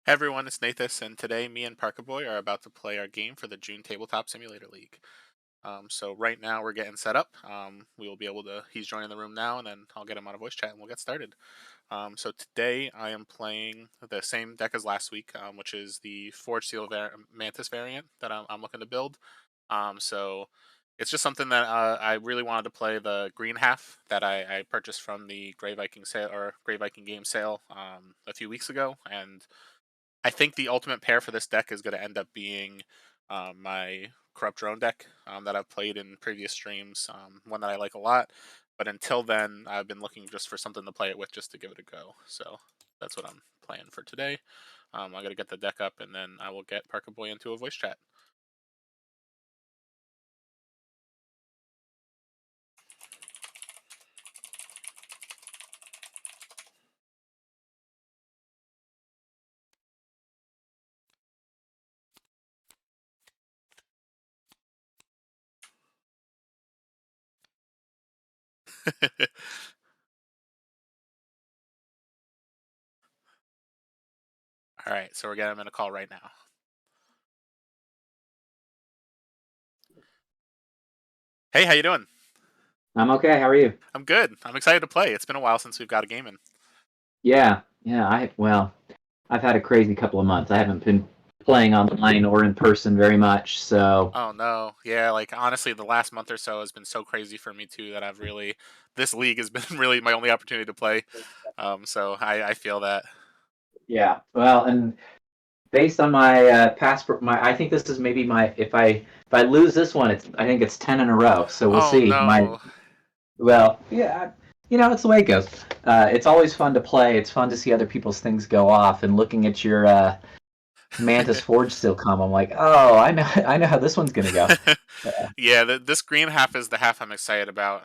Hey everyone, it's Nathas, and today me and Parkaboy are about to play our game for the June Tabletop Simulator League. So right now we're getting set up. We will be able to. He's joining the room now, and then I'll get him on a voice chat, and we'll get started. So today I am playing the same deck as last week, which is the Forge Seal Mantis variant that I'm looking to build. So it's just something that I really wanted to play the green half that I purchased from the Grey Viking sale or Grey Viking game sale a few weeks ago, and I think the ultimate pair for this deck is going to end up being my Corrupt Drone deck that I've played in previous streams, one that I like a lot. But until then, I've been looking just for something to play it with just to give it a go. So that's what I'm playing for today. I got to get the deck up, and then I will get Parker Boy into a voice chat. All right, so we're getting him in a call right now. Hey, how you doing? I'm okay. How are you? I'm good. I'm excited to play. It's been a while since we've got a game in. Yeah. I've had a crazy couple of months. I haven't been playing online or in person very much, so Oh no, yeah, like honestly, the last month or so has been so crazy for me too that this league has been really my only opportunity to play. So I feel that. yeah. Well, and based on my past, I think this is maybe my if I lose this one, I think it's 10 in a row. So we'll Oh see. no, Yeah, it's the way it goes. It's always fun to play. It's fun to see other people's things go off, and looking at your Mantis Forge still come. I'm like, oh, I know how this one's gonna go. yeah, this green half is the half I'm excited about.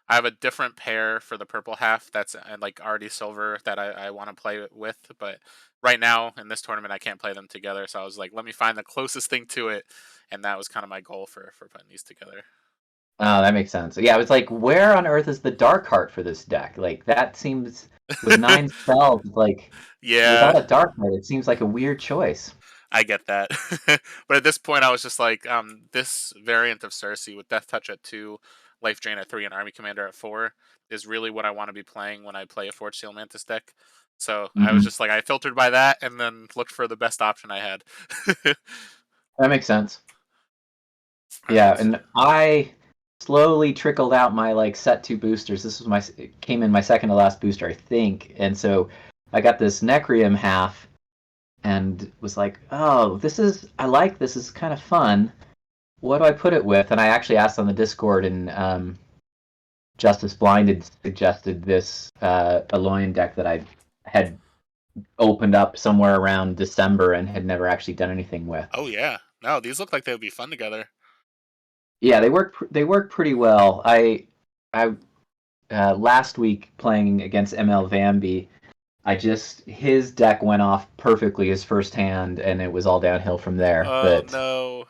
I have a different pair for the purple half that's like already silver that I want to play with, but right now in this tournament I can't play them together. So I was like, let me find the closest thing to it, and that was kind of my goal for putting these together. Oh, that makes sense. Yeah, it's like, where on earth is the Dark Heart for this deck? Like, that seems, with 9 spells, like, Yeah, without a Dark Heart, it seems like a weird choice. I get that. But at this point, I was just like, this variant of Cersei with Death Touch at 2, Life Drain at 3, and Army Commander at 4 is really what I want to be playing when I play a Forge Seal Mantis deck. So I was Hmm. just like, I filtered by that and then looked for the best option I had. That makes sense. All right. Yeah, and I slowly trickled out my, like, set 2 boosters. This was it came in my second to last booster, I think. And so I got this Necrium half and was like, oh, I like this, is kind of fun. What do I put it with? And I actually asked on the Discord, and Justice Blinded suggested this Aloyan deck that I had opened up somewhere around December and had never actually done anything with. Oh yeah. No, these look like they would be fun together. Yeah, they work pretty well. I last week playing against ML Vamby, his deck went off perfectly his first hand, and it was all downhill from there. Oh no.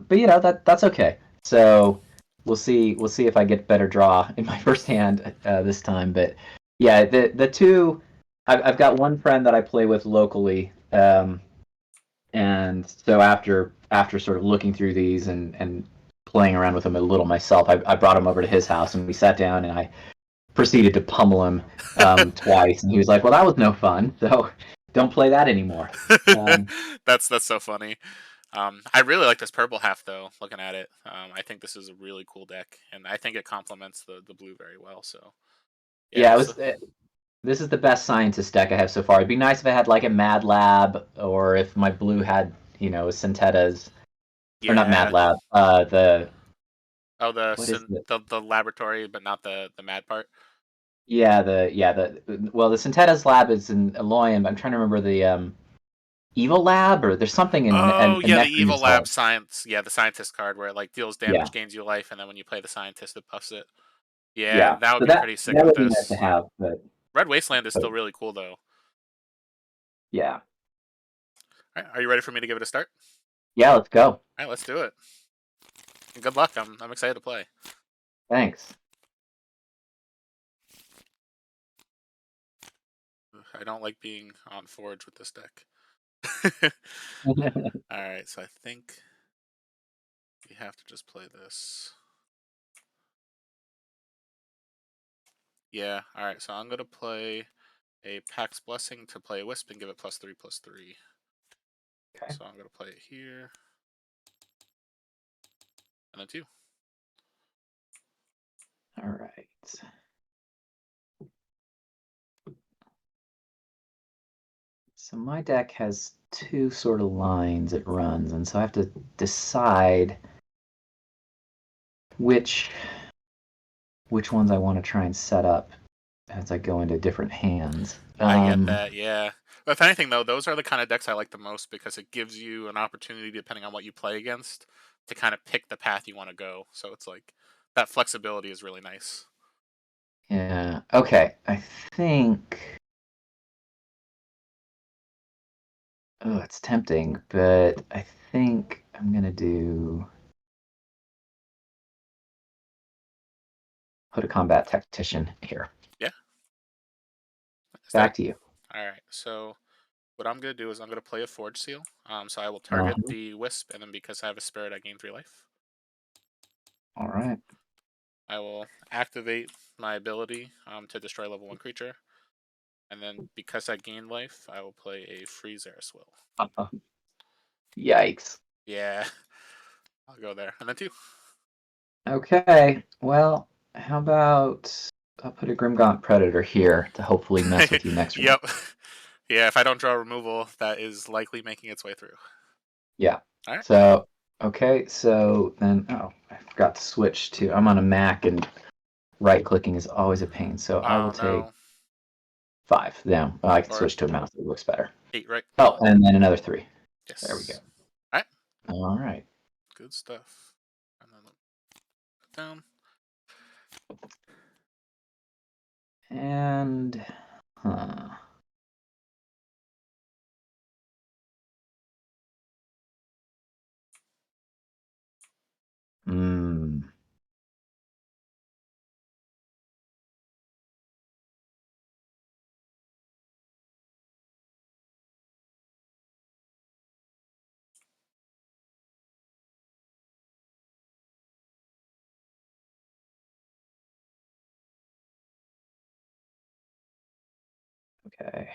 But that's okay. So we'll see if I get better draw in my first hand this time. But yeah, the two, I've got one friend that I play with locally, and so after sort of looking through these and playing around with them a little myself, I brought him over to his house and we sat down and I proceeded to pummel him twice, and he was like, "Well, that was no fun, so don't play that anymore." Um, That's so funny. I really like this purple half though. Looking at it, I think this is a really cool deck, and I think it complements the blue very well. So yeah, yeah, this is the best scientist deck I have so far. It'd be nice if I had like a Mad Lab, or if my blue had, Centetta's, or not Mad yeah. Lab. The Oh, what is it? the laboratory, but not the mad part. The well, the Centetta's lab is in Eloyum. I'm trying to remember the Evil Lab, or there's something in Oh a yeah, the Necrim evil as lab well. science. Yeah, the scientist card where it like deals Yeah, damage, gains you life, and then when you play the scientist, it buffs it. Yeah, yeah. that would So be that pretty sick that with would be nice to this. have, but Red Wasteland is but still really cool though. yeah, All right, are you ready for me to give it a start? yeah. Let's go. All right, let's do it. And good luck. I'm excited to play. Thanks. I don't like being on Forge with this deck. Alright, so I think we have to just play this. Yeah, alright, so I'm gonna play a Pax Blessing to play a Wisp and give it +3/+3. Okay. So I'm gonna play it here. And then 2. All right. So my deck has 2 sort of lines it runs, and so I have to decide which ones I want to try and set up as I go into different hands. I get that, yeah. But if anything, though, those are the kind of decks I like the most because it gives you an opportunity, depending on what you play against, to kind of pick the path you want to go. So it's like that flexibility is really nice. Yeah. Okay. I think. Oh, it's tempting, but I think I'm gonna put a combat tactician here. Yeah. Is that Back to you. all right? So what I'm gonna do is I'm gonna play a Forge Seal. So I will Uh, target the Wisp, and then because I have a Spirit, I gain 3 life. all right. I will activate my ability to destroy level 1 creature, and then because I gain life, I will play a Freeze Swill. Yikes. Yeah, I'll go there, and then 2. Okay. Well, how about I'll put a Grimgaunt Predator here to hopefully mess with you next round. Yep. Yeah, if I don't draw removal, that is likely making its way through. Yeah. All right. So, okay. So then, oh, I forgot to switch to. I'm on a Mac, and right clicking is always a pain. So I will Oh take no. 5. Then I can Or switch to a mouse. It looks better. 8, right? Oh, and then another 3. There we go. Yes. All right. All right. Good stuff. And then put down. And hmm. Okay.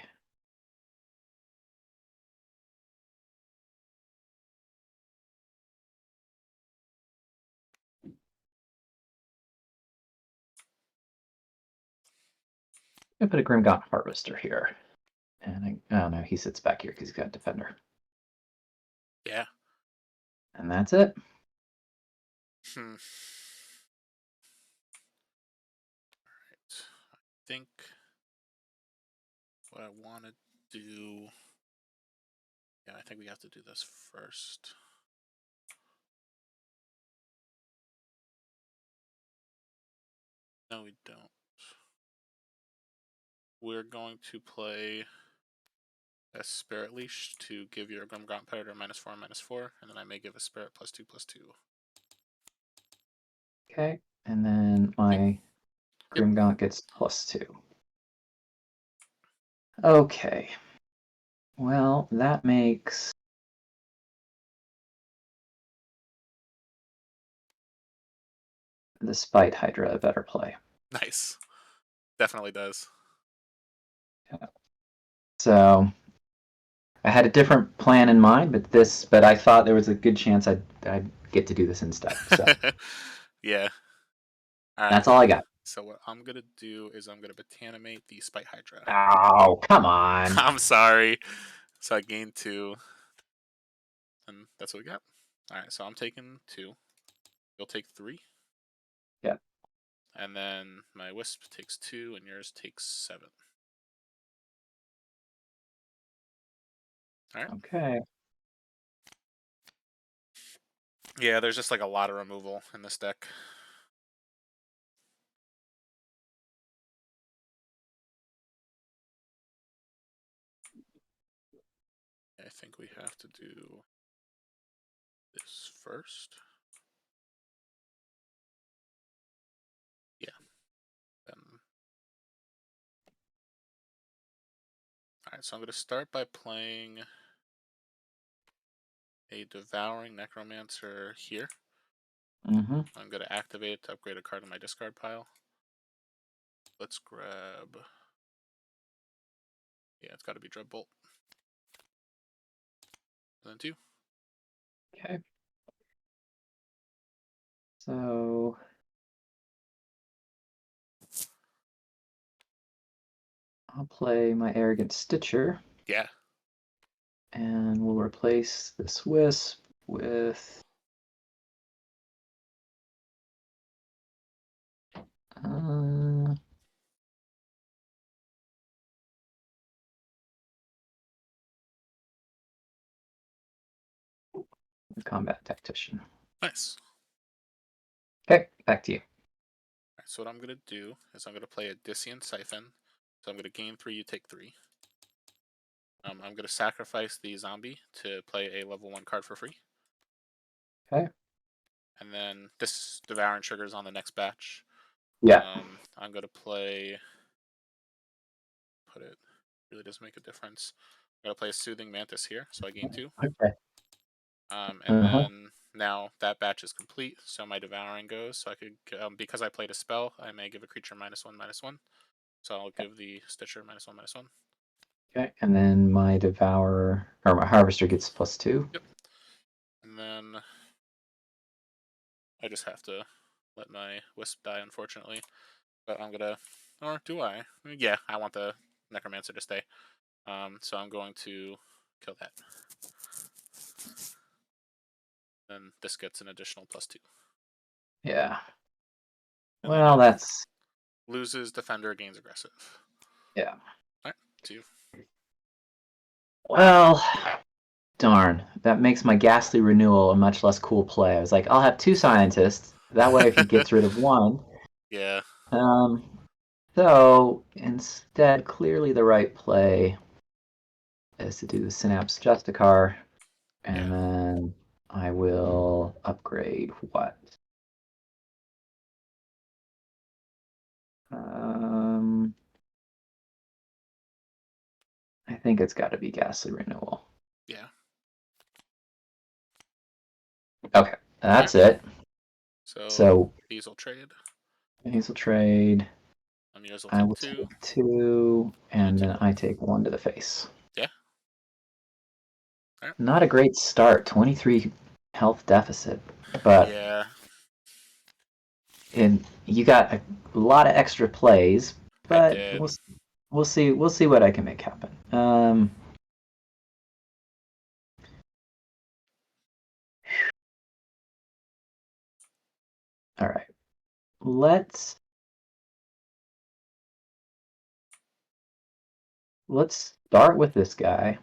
I'm gonna put a Grimgaunt Harvester here. And oh no, he sits back here because he's got Defender. Yeah. And that's it. Hmm. Right. I think what I want to do. Yeah, I think we have to do this first. No, we don't. We're going to play a Spirit Leash to give your Grimgaunt Predator -4/-4, and then I may give a Spirit +2/+2. Okay. And then my Yep. Grimgaunt gets +2. Okay. Well, that makes the Spite Hydra a better play. Nice. Definitely does. Yeah. So I had a different plan in mind, but I thought there was a good chance I'd get to do this instead. So Yeah. All right. that's all I got. So what I'm gonna do is I'm gonna Botanimate the Spite Hydra. Oh, come on. I'm sorry. So I gained 2, and that's what we got. All right. So I'm taking 2. You'll take 3, Yeah. and then my Wisp takes 2, and yours takes 7. All right. Okay. Yeah, there's just like a lot of removal in this deck. I think we have to do this first. Yeah. Then Alright, so I'm going to start by playing a Devouring Necromancer here. Mm-hmm. I'm going to activate it to upgrade a card in my discard pile. Let's grab... Yeah, it's got to be Dreadbolt. And then 2. Okay. So I'll play my Arrogant Stitcher, Yeah. and we'll replace this Wisp with uh, the Combat Tactician. Nice. Okay, back to you. Alright, so what I'm going to do is I'm going to play a Dissient Siphon. So I'm going to gain 3, you take 3. I'm going to sacrifice the zombie to play a level 1 card for free. Okay. And then this Devouring triggers on the next batch. Yeah. I'm going to play... Put it... Really doesn't make a difference. I'm going to play a Soothing Mantis here, so I gain 2. Okay. And then now that batch is complete, so my Devouring goes. So I could, because I played a spell, I may give a creature -1/-1. So I'll give the Stitcher -1/-1. Okay, and then my Devourer or my Harvester gets +2. Yep. And then I just have to let my Wisp die, unfortunately. But I'm gonna, or do I? Yeah, I want the Necromancer to stay. So I'm going to kill that. Then this gets an additional +2. Yeah. And then Well, it that's loses Defender, gains Aggressive. yeah. Alright, 2. Well, darn. That makes my Ghastly Renewal a much less cool play. I was like, I'll have 2 scientists. That way, if he gets rid of one. Yeah. Um. So instead, clearly the right play is to do the Synapse Justicar, Yeah. and then I will upgrade what? I think it's got to be Ghastly Renewal. Yeah. Okay, Alright. that's it. So So these will trade. Hazel trade. Yours will I take will 2. take 2, And you and take then 1. I take 1 to the face. Yeah. Alright. Not a great start. 23 health deficit, but Yeah. you got a lot of extra plays. I But did. we'll see what I can make happen. All right. Let's start with this guy,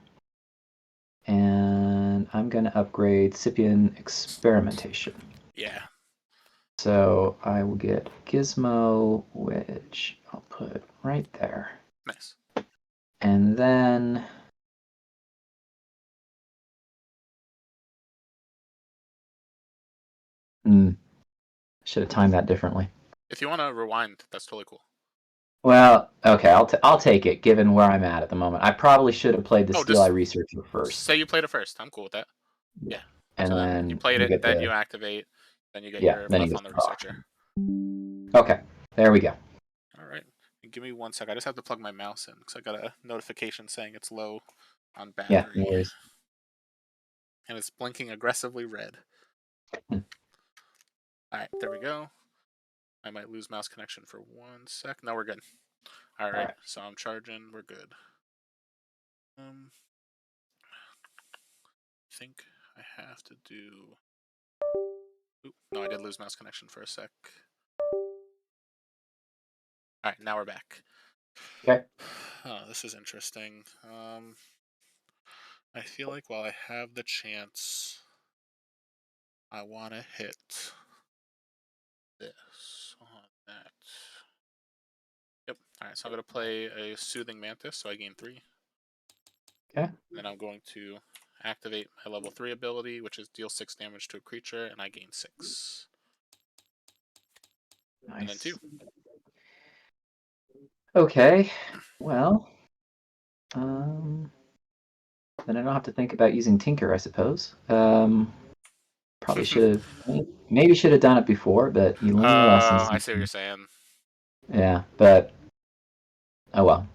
and I'm gonna upgrade Scipion Experimentation. Yeah. So I will get Gizmo, which I'll put right there. Nice. And then should have timed that differently. If you want to rewind, that's totally cool. Well, okay, I'll take it given where I'm at the moment. I probably should have played the Oh, Steel Eye just Researcher first. say you played it first. I'm cool with that. Yeah. And So then you then played we'll it, get then the you activate, then you get yeah, your then he buff gets on the the researcher. Okay, there we go. All right. Give me 1 sec. I just have to plug my mouse in because I got a notification saying it's low on Yeah, no battery. worries. And it's blinking aggressively red. Hmm. All right, there we go. I might lose mouse connection for 1 sec. No, we're good. All All right, right. so I'm charging. We're good. I think I have to do... Oop, no, I did lose mouse connection for a sec. All right, now we're back. Okay. Oh, this is interesting. I feel like while I have the chance, I want to hit this on that. Yep. All right, so I'm going to play a Soothing Mantis, so I gain 3. Okay. Then I'm going to activate my level 3 ability, which is deal 6 damage to a creature, and I gain 6. And then 2. Nice. Okay. Well, Then I don't have to think about using Tinker, I suppose. Probably should have, maybe should have done it before, but you learn your lessons. I see what you're saying. Yeah, but oh well.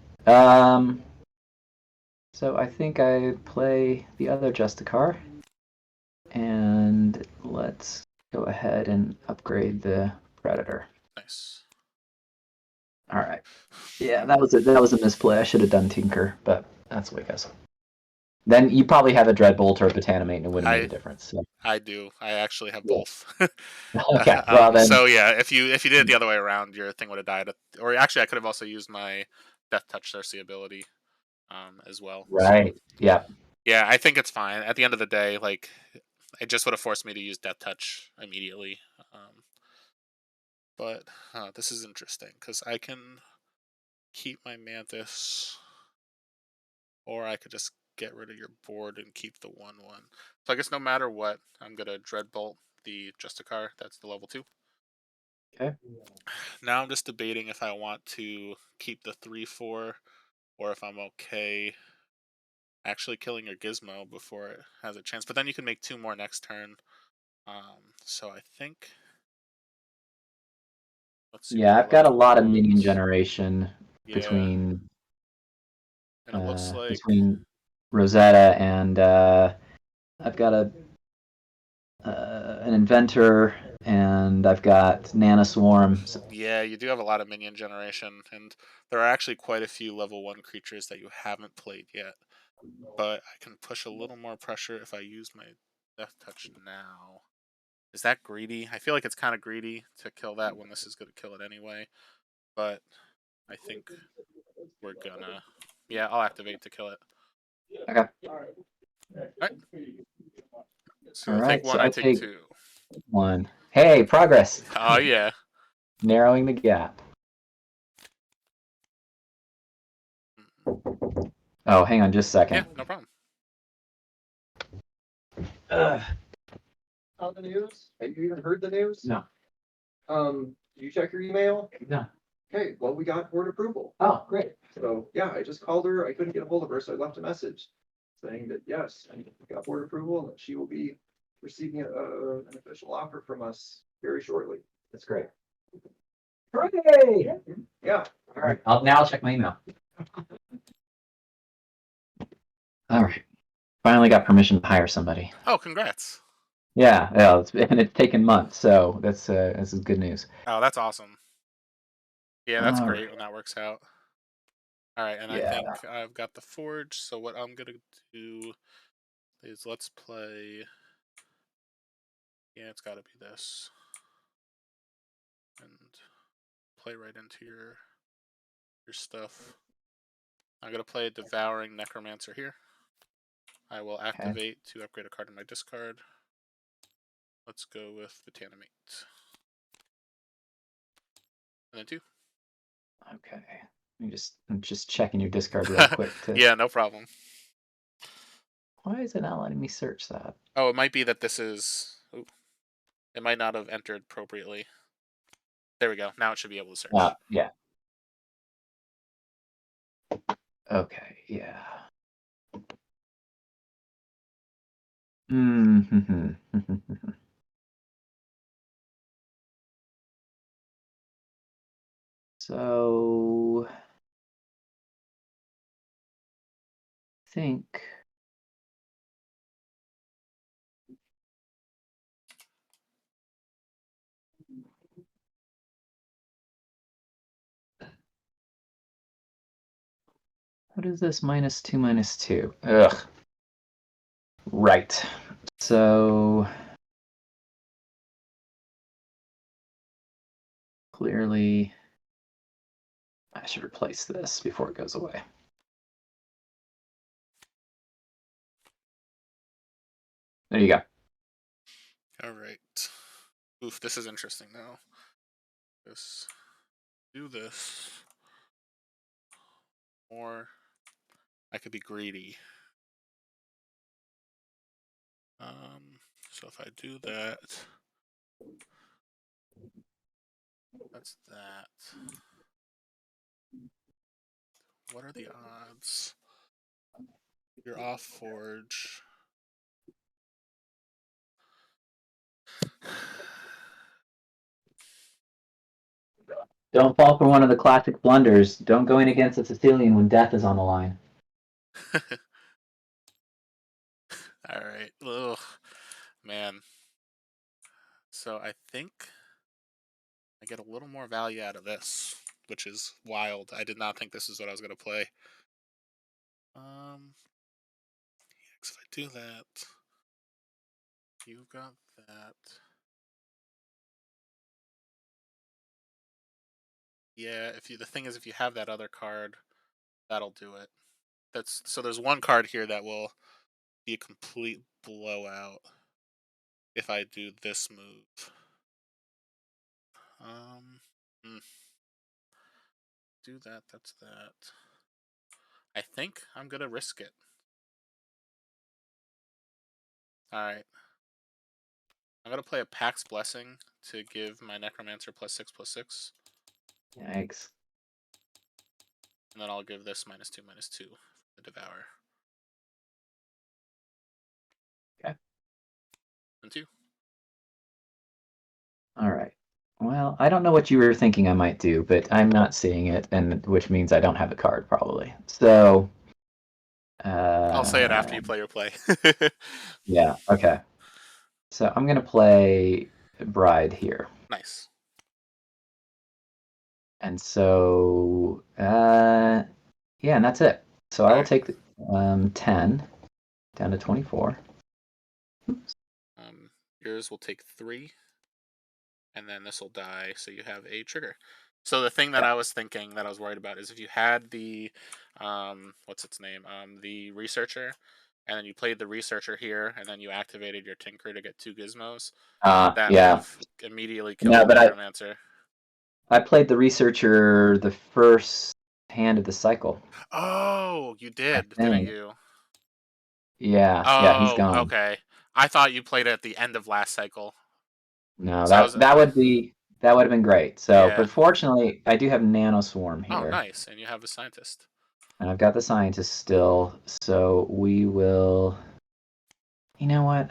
So I think I play the other Justicar, and let's go ahead and upgrade the Predator. Nice. All right. Yeah, that was a misplay. I should have done Tinker, but that's the way it goes. Then you probably have a Dreadbolt or a Botanimate, and it wouldn't have made a I difference. So. I do. I actually have Yeah. both. Okay. Well then. So yeah, if you did it the other way around, your thing would have died. Or actually, I could have also used my Death Touch Cersei ability as well. So Right. Yeah. yeah, I think it's fine. At the end of the day, like it just would have forced me to use Death Touch immediately. But this is interesting because I can keep my Mantis, or I could just get rid of your board and keep the 1/1. So I guess no matter what, I'm gonna Dreadbolt the Justicar. That's the level 2. Okay. Now I'm just debating if I want to keep the 3/4 or if I'm okay actually killing your Gizmo before it has a chance. But then you can make 2 more next turn. So I think let's see what Yeah, our I've got a left lot of minion holds. generation Yeah, between and it looks like between Rosetta and I've got an inventor and I've got Nana Swarm. So, yeah, you do have a lot of minion generation, and there are actually quite a few level 1 creatures that you haven't played yet. But I can push a little more pressure if I use my Death Touch now. Is that greedy? I feel like it's kind of greedy to kill that when this is going to kill it anyway. But I think we're gonna. Yeah, I'll activate to kill it. okay. Alright. All So take right. So 1, I I take take 2. 1. Hey, progress. Oh, yeah. Narrowing the gap. Oh, hang on just a Yeah, second. no problem. Ugh. On the news? Have you even heard the news? No. Did you check your email? No. Okay, well, we got board approval. Oh, great. So, yeah, I just called her. I couldn't get a hold of her, so I left a message saying that, yes, I got board approval and that she will be receiving an official offer from us very shortly. That's great. Hooray! Yeah. All right. I'll check my email. All right. Finally got permission to hire somebody. Oh, congrats. Yeah, yeah, and it's taken months, so this is good news. Oh, that's awesome. Yeah, that's All great right. when that works out. Alright, and I Yeah. think I've got the Forge, so what I'm gonna do is let's play. Yeah, it's gotta be this. And play right into your stuff. I'm gonna play a Devouring Necromancer here. I will Okay. activate to upgrade a card in my discard. Let's go with Botanimate. And then 2. Okay. I'm just checking your discard real quick to. Yeah, no problem. Why is it not letting me search that? Oh, it might be that this is. Ooh, it might not have entered appropriately. There we go. Now it should be able to search. Yeah. Okay. Yeah. Hmm. So I think what is this -2/-2? Ugh. Right. So clearly I should replace this before it goes away. There you go. Alright. Oof, this is interesting now. Let's do this. Or I could be greedy. So if I do that, that's that. What are the odds? You're off Forge. Don't fall for one of the classic blunders. Don't go in against a Sicilian when death is on the line. All right. Ugh, man. So I think I get a little more value out of this, which is wild. I did not think this is what I was going to play. If I do that, you got that. Yeah, the thing is, if you have that other card, that'll do it. So there's one card here that will be a complete blowout if I do this move. Hmm. Do that. That's that. I think I'm gonna risk it. All right. I'm gonna play a Pax Blessing to give my Necromancer +6/+6. Yikes. And then I'll give this -2/-2 for the Devour. Okay. And 2. All right. Well, I don't know what you were thinking I might do, but I'm not seeing it, and which means I don't have the card probably. So, I'll say it after you play your play. yeah. Okay. So I'm gonna play Bride here, Nice. and so yeah, and that's it. So I All will right. take 10 down to 24. Yours will take 3, and then this will die, so you have a trigger. So the thing that Yeah. I was thinking that I was worried about is if you had the, what's its name, the researcher, and then you played the researcher here, and then you activated your tinker to get 2 gizmos, that would Yeah. have immediately killed No, the but necromancer. I played the researcher the first hand of the cycle. Oh, you I did, didn't think. you? Yeah, he's Oh, gone. okay. I thought you played it at the end of last cycle. No, So I was, that would have been great. So, yeah. but fortunately, I do have Nano Swarm Oh, here, nice. And you have a scientist. and I've got the scientist still. So we will. You know what?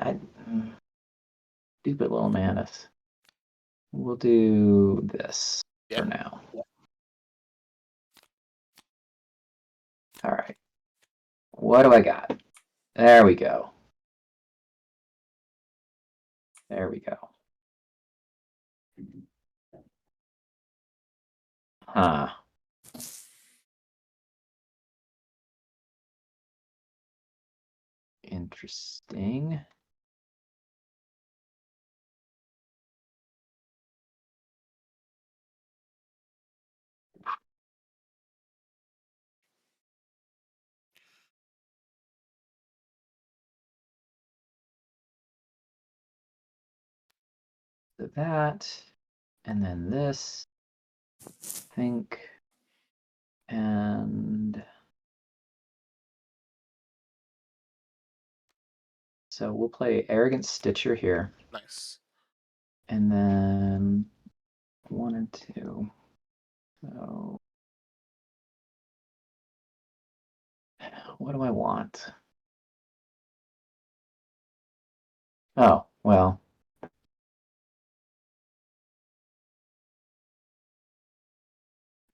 Stupid little Manus. We'll do this Yeah. for now. All right. What do I got? There we go. There we go. Huh. Interesting. So that, and then this, I think, and so we'll play Arrogant Stitcher here, Nice. and then 1 and 2. So what do I want? Oh, well.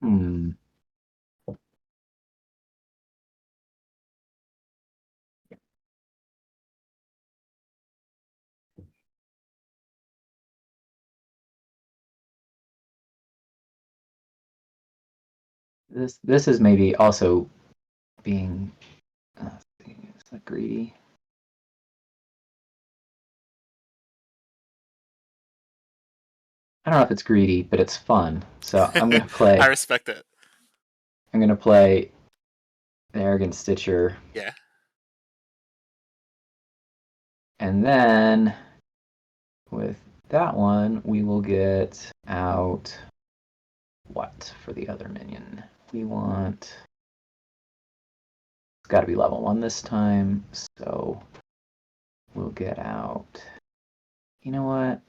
Hmm. This is maybe also being is that greedy? I don't know if it's greedy, but it's fun. So I'm gonna I play. respect it. I'm gonna play the Arrogant Stitcher, Yeah. and then with that one, we will get out what for the other minion? We want. It's got to be level 1 this time, so we'll get out. You know what?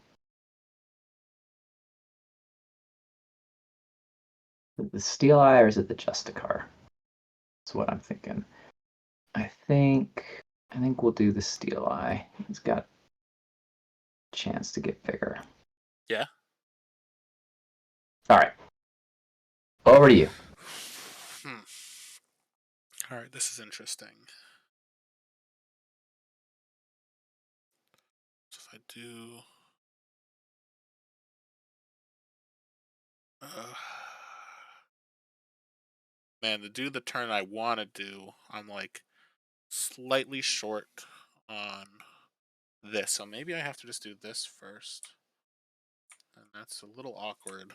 The Steel Eye or is it the Justicar? That's what I'm thinking. I think we'll do the Steel Eye. He's got a chance to get bigger. Yeah. All right. Over to you. All right, this is interesting. So if I do, man, to do the turn I want to do, I'm like slightly short on this, so maybe I have to just do this first, and that's a little awkward.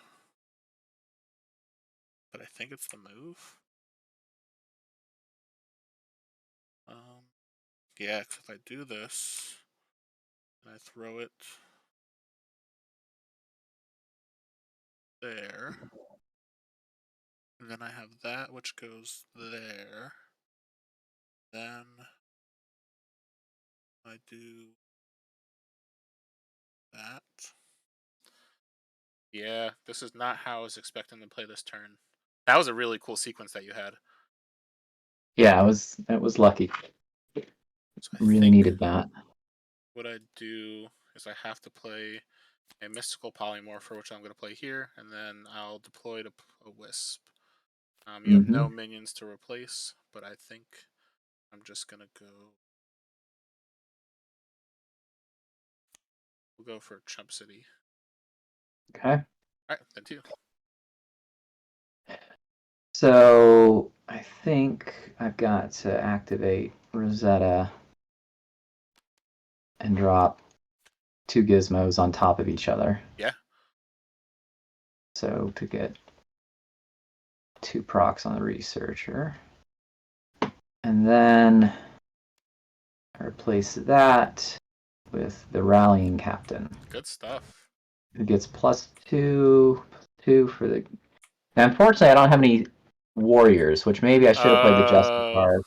But I think it's the move. Yeah, because if I do this and I throw it there, and then I have that which goes there, then I do that. Yeah, this is not how I was expecting to play this turn. That was a really cool sequence that you had. Yeah, it was lucky. So I Really think needed that. what I do is I have to play a mystical polymorpher, which I'm going to play here, and then I'll deploy to a wisp. You have no minions to replace, but I think I'm just going to go. We'll go for Chump City. Okay. All right, then two. So I think I've got to activate Rosetta and drop 2 gizmos on top of each other. Yeah. So to get 2 procs on the researcher. And then I replace that with the rallying captain. Good stuff. Who gets +2 for the. Now, unfortunately, I don't have any warriors, which maybe I should have played the Justice card,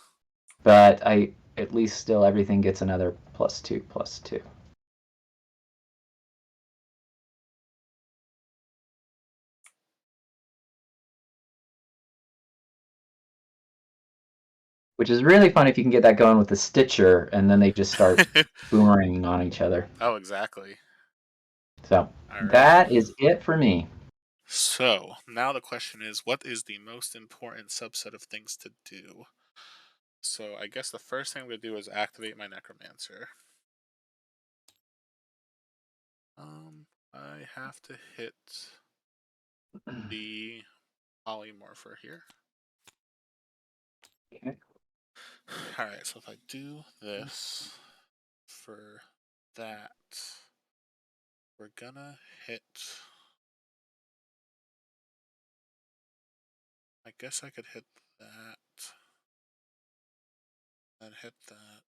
but I at least still everything gets another +2/+2. Which is really fun if you can get that going with the Stitcher, and then they just start boomeranging on each other. Oh, exactly. So All right. that is it for me. So now the question is, what is the most important subset of things to do? So I guess the first thing I'm going to do is activate my Necromancer. I have to hit the polymorpher here. Okay. Alright, so if I do this for that, we're gonna hit. I guess I could hit that, then hit that.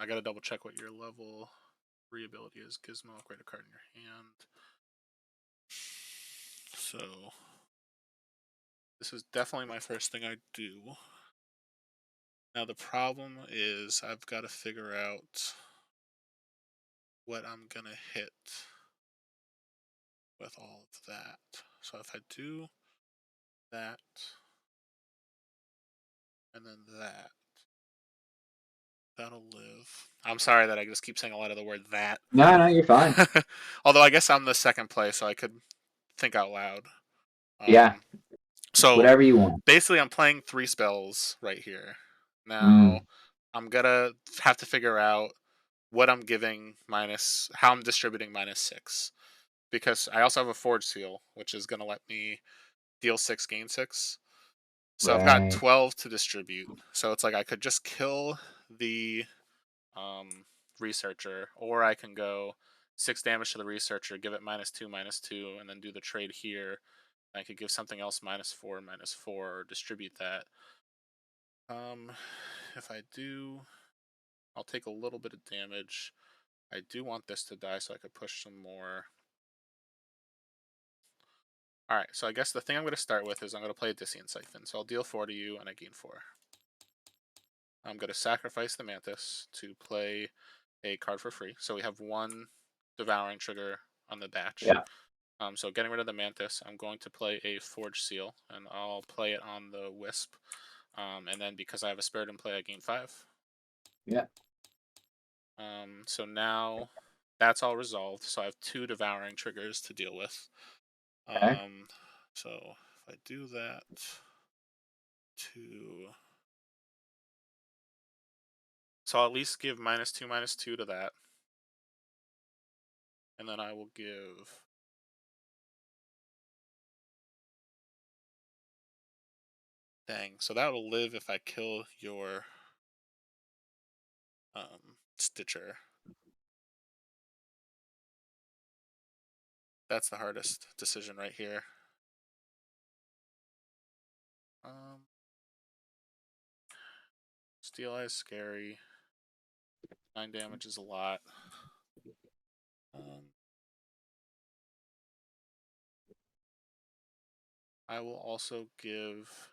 I gotta double check what your level 3 ability is. Gizmo, upgrade a card in your hand. So, this is definitely my first thing I do. Now, the problem is I've got to figure out what I'm gonna hit with all of that. So, if I do that, and then that, that'll live. I'm sorry that I just keep saying a lot of the word that. No, you're fine. Although I guess I'm the second play, so I could think out loud. Yeah, So whatever you want. basically, I'm playing 3 spells right here. Now, I'm gonna have to figure out what I'm giving minus, how I'm distributing -6, because I also have a Forge Seal, which is gonna let me deal 6, gain 6. So I've got Right. 12 to distribute. So it's like I could just kill the researcher, or I can go 6 damage to the researcher, give it -2/-2, and then do the trade here. I could give something else -4/-4, or distribute that. If I do, I'll take a little bit of damage. I do want this to die so I could push some more. Alright, so I guess the thing I'm going to start with is I'm going to play a Dissient Siphon. So I'll deal 4 to you, and I gain 4. I'm going to sacrifice the Mantis to play a card for free. So we have one devouring trigger on the batch. Yeah. So getting rid of the Mantis, I'm going to play a Forge Seal, and I'll play it on the Wisp. And then because I have a Spirit in play, I gain 5. Yeah. So now that's all resolved. So I have 2 devouring triggers to deal with. Okay. So if I do that to... So I'll at least give -2/-2 to that. And then I will give... Dang, so that will live if I kill your Stitcher. That's the hardest decision right here. Steel Eye is scary. 9 damage is a lot. I will also give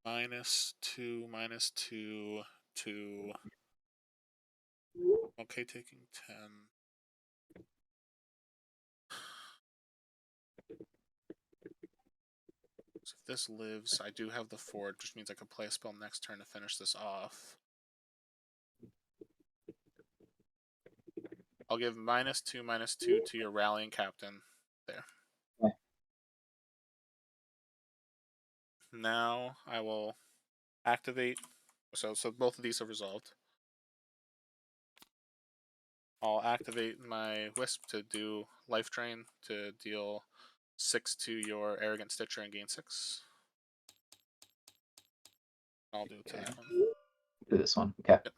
-2/-2 to... Okay, taking 10. So if this lives, I do have the Forge, which means I can play a spell next turn to finish this off. I'll give -2/-2 to your Rallying Captain. There. Okay. Now I will activate. So both of these are resolved. I'll activate my Wisp to do Life Drain to deal 6 to your Arrogant Stitcher and gain 6. I'll do it to that one. Do this one. Okay. Yep.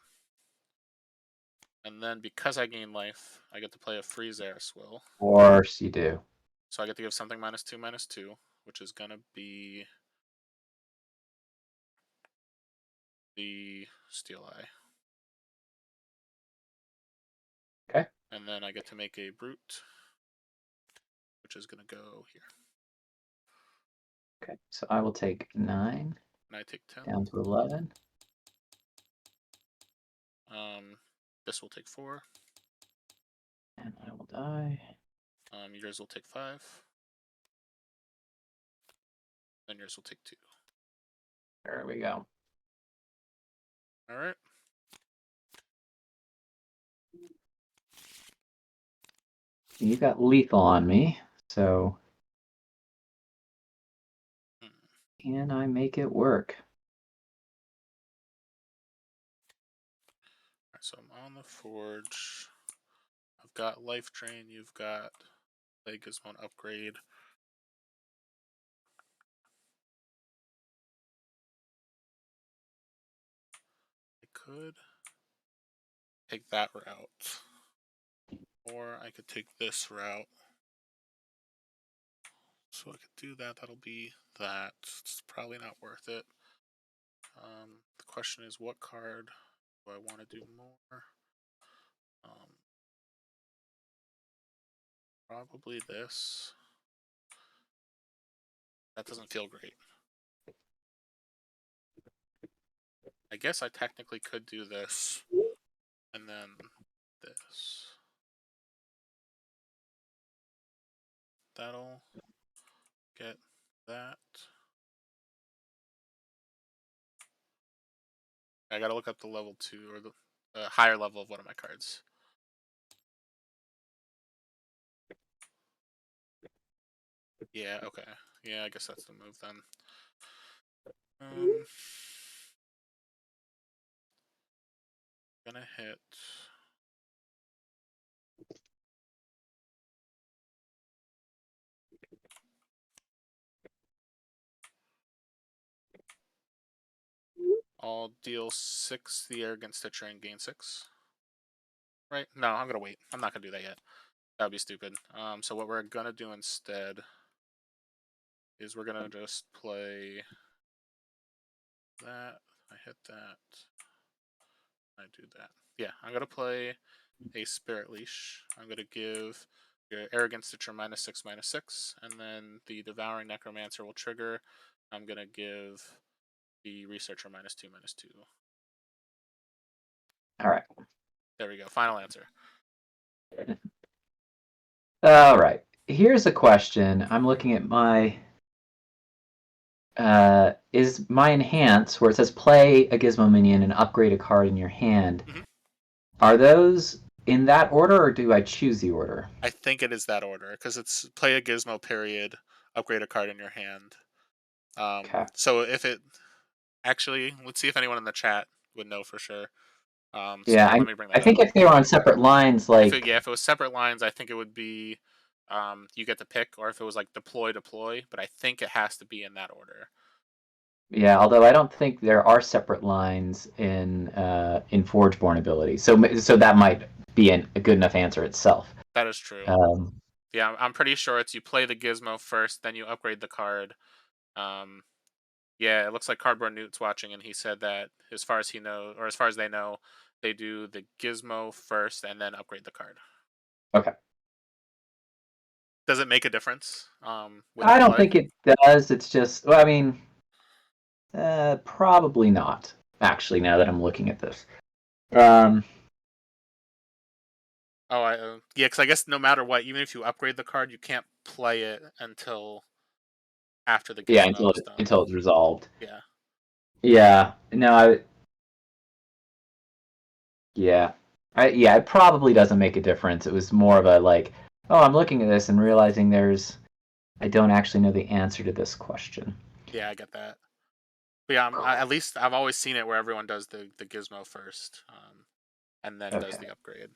And then because I gain life, I get to play a Freeze Air Swill. Of course you do. So I get to give something -2/-2, which is gonna be the Steel Eye. Okay. And then I get to make a Brute, which is gonna go here. Okay. So I will take 9 And I take 10. down to 11. This will take 4. And I will die. Yours will take 5. Then yours will take 2. There we go. All right. You got lethal on me, so can I make it work? Alright, so I'm on the Forge. I've got Life Drain. You've got Play Gizmo Upgrade. I could take that route. Or I could take this route. So I could do that. That'll be that. It's probably not worth it. The question is, what card do I want to do more? Probably this. That doesn't feel great. I guess I technically could do this. And then this. That'll get that. I gotta look up the level 2 or the higher level of one of my cards. Yeah, okay. Yeah, I guess that's the move then. Gonna hit. I'll deal 6 the Arrogant Stitcher and gain 6. Right? No, I'm gonna wait. I'm not gonna do that yet. That would be stupid. So what we're gonna do instead is we're gonna just play that. I hit that. I do that. Yeah, I'm gonna play a Spirit Leash. I'm gonna give your Arrogant Stitcher -6/-6, and then the Devouring Necromancer will trigger. I'm gonna give the researcher -2, -2. All right. There we go. Final answer. All right. Here's a question. I'm looking at my is my enhance where it says play a gizmo minion and upgrade a card in your hand. Mhm. Are those in that order, or do I choose the order? I think it is that order because it's play a gizmo period, upgrade a card in your hand. Okay. So if it actually, let's see if anyone in the chat would know for sure. Yeah, So let me bring I that up. think if they were on separate lines, like If it was separate lines, I think it would be you get to pick, or if it was like deploy, but I think it has to be in that order. yeah, although I don't think there are separate lines in Forgeborn ability, so that might be a good enough answer itself. That is true. Um, Yeah, I'm pretty sure it's you play the gizmo first, then you upgrade the card. Um, yeah, it looks like Cardboard Newt's watching, and he said that as far as he knows, or as far as they know, they do the gizmo first and then upgrade the card. okay. Does it make a difference with I the don't play? think it does. It's just, well, I mean, probably not. Actually, now that I'm looking at this, um, Oh, yeah, because I guess no matter what, even if you upgrade the card, you can't play it until after the yeah, gizmo is done. until it's resolved. Yeah. Yeah, no, it probably doesn't make a difference. It was more of a like, oh, I'm looking at this and realizing I don't actually know the answer to this question. Yeah, I get that. But yeah, Cool. at least I've always seen it where everyone does the gizmo first, and then does Okay. the upgrade.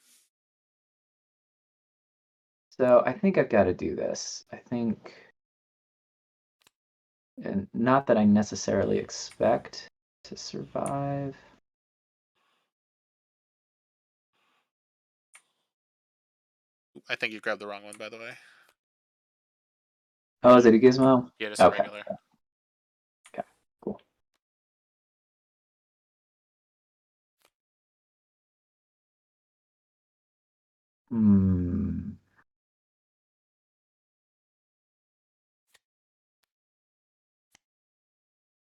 So I think I've got to do this. I think, and not that I necessarily expect to survive. I think you grabbed the wrong one, by the way. Oh, is it a gizmo? Yeah, just a Okay. regular. Okay. Cool. Hmm.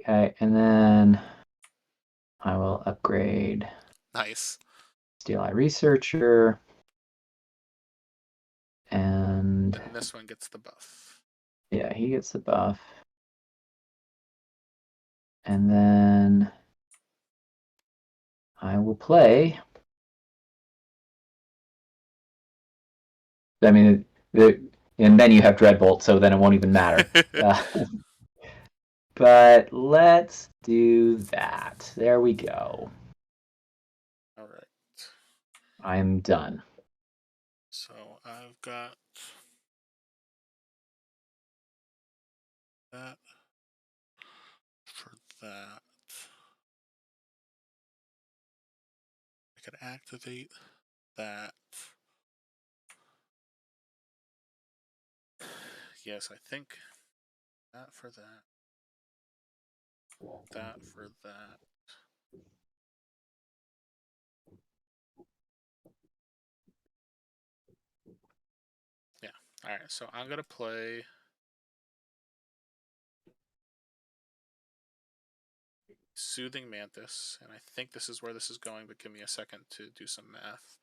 Okay, and then I will upgrade Nice. Steel Eye Researcher, and Then this one gets the buff. yeah, he gets the buff. And then I will play. I mean, and then you have Dreadbolt, so then it won't even matter. But let's do that. There we go. All right. I am done. So I've got that for that. I could activate that. Yes, I think that for that. That for that. Yeah. All right. So I'm gonna play Soothing Mantis, and I think this is where this is going. But give me a second to do some math.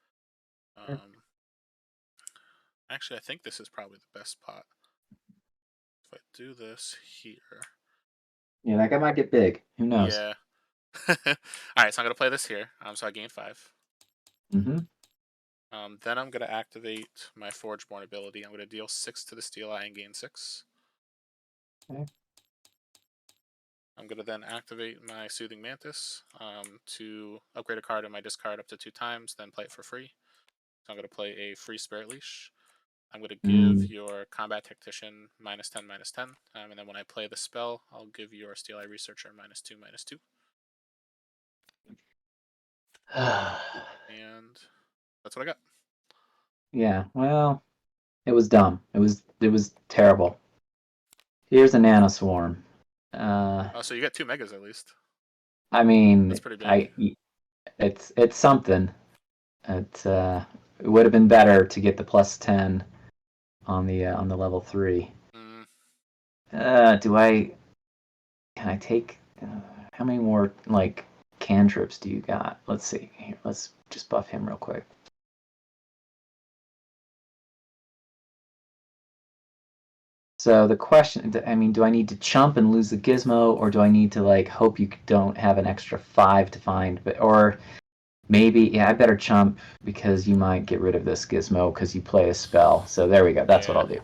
Actually, I think this is probably the best pot. If I do this here. Yeah, that guy might get big. Who knows? Yeah. All right, so I'm gonna play this here. So I gain 5. Mm-hmm. Then I'm gonna activate my Forgeborn ability. I'm gonna deal 6 to the Steel Eye and gain 6. Okay. I'm gonna then activate my Soothing Mantis to upgrade a card in my discard up to 2 times, then play it for free. So I'm gonna play a free Spirit Leash. I'm gonna give your Combat Tactician -10, -10, and then when I play the spell, I'll give your Steel Eye Researcher -2, -2. And that's what I got. Yeah. Well, it was dumb. It was terrible. Here's a Nano Swarm. Oh, so you got 2 megas at least. I mean, That's pretty big. it's something. It would have been better to get the +10 on the level 3. Mm. Do I? Can I take? how many more like cantrips do you got? Let's see. Here, let's just buff him real quick. So the question, I mean, do I need to chump and lose the gizmo, or do I need to like hope you don't have an extra 5 to find? But or maybe, yeah, I better chump because you might get rid of this gizmo because you play a spell. So there we go. That's what I'll do.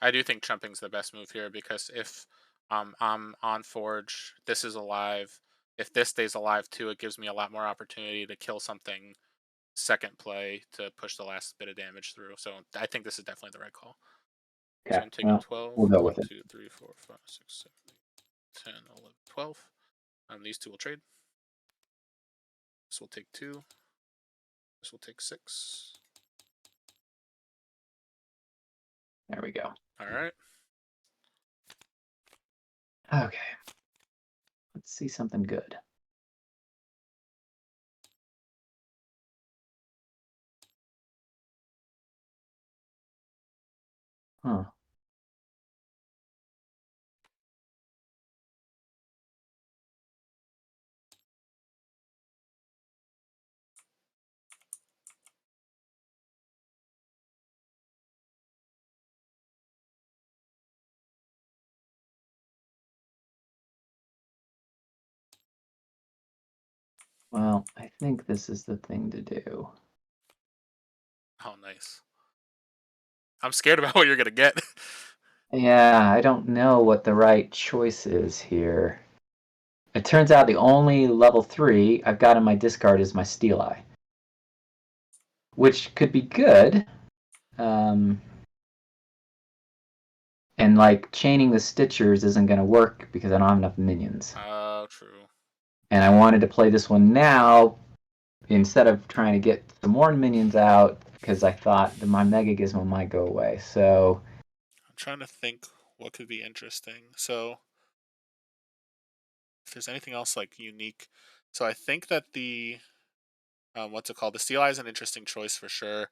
I do think chumping's the best move here because if I'm on Forge, this is alive. If this stays alive too, it gives me a lot more opportunity to kill something second play to push the last bit of damage through. So I think this is definitely the right call. Okay. So I'm taking 12. We'll go 1, with it. 2, 3, 4, 5, 6, 7, 8, 10, 11, 12. These two will trade. This will take 2. This will take 6. There we go. All right. Okay. Let's see something good. Huh. Well, I think this is the thing to do. Oh, nice. I'm scared about what you're going to get. Yeah, I don't know what the right choice is here. It turns out the only level 3 I've got in my discard is my Steel Eye, which could be good. And like chaining the Stitchers isn't going to work because I don't have enough minions. Oh, true. And I wanted to play this one now instead of trying to get some more minions out because I thought that my Mega Gizmo might go away. So I'm trying to think what could be interesting. So if there's anything else like unique. So I think that the what's it called? The Steel Eye is an interesting choice for sure.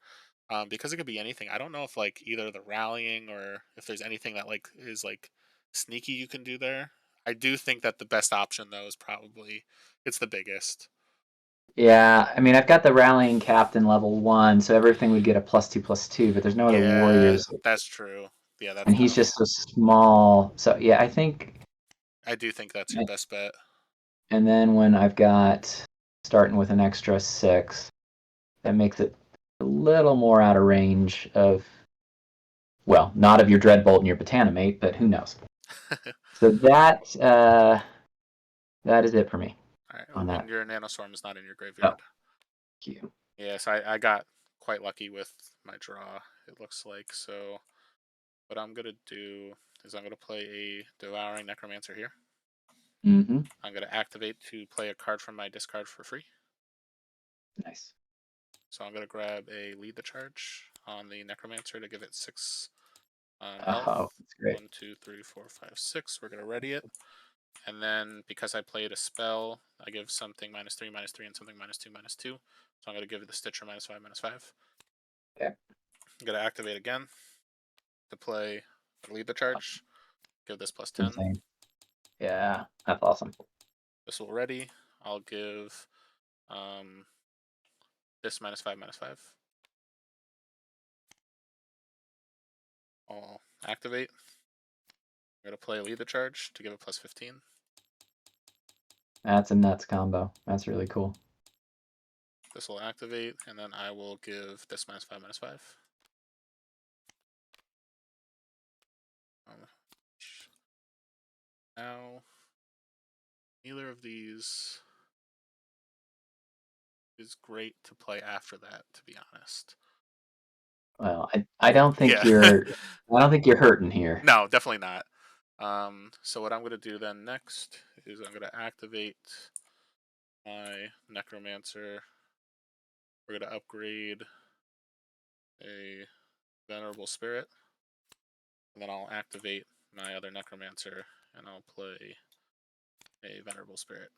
Because it could be anything. I don't know if like either the rallying or if there's anything that like is like sneaky you can do there. I do think that the best option though is probably it's the biggest. yeah, I mean I've got the Rallying Captain level 1, so everything would get a +2/+2, but there's no other Yeah, warriors. that's true. Yeah, that's And kind he's of. just so small. So yeah, I think. I do think that's your best bet. And then when I've got starting with an extra 6, that makes it a little more out of range of, well, not of your Dreadbolt and your Botanimate, but who knows. So that is it for me All right. on Oh, that. and your Nanoswarm is not in your Oh, graveyard. thank you. Yes, I got quite lucky with my draw. It looks like so. What I'm gonna do is I'm gonna play a Devouring Necromancer here. Mm-hmm. I'm gonna activate to play a card from my discard for free. Nice. So I'm gonna grab a Lead the Charge on the Necromancer to give it 6 Oh, health. that's great. 1, 2, 3, 4, 5, 6. We're gonna ready it, and then because I played a spell, I give something -3, -3, and something -2, -2. So I'm gonna give it the Stitcher -5, -5. Okay. I'm gonna activate again to play Lead the Charge. Give this +10. Insane. Yeah, that's awesome. This will ready. I'll give this -5, -5. I'll activate. I'm gonna play Lead the Charge to give it +15. That's a nuts combo. That's really cool. This will activate, and then I will give this -5, -5. Now, neither of these is great to play after that, to be honest. Well, I don't think Yeah. you're hurting here. No, definitely not. So what I'm gonna do then next is I'm gonna activate my Necromancer. We're gonna upgrade a Venerable Spirit, and then I'll activate my other Necromancer, and I'll play a Venerable Spirit.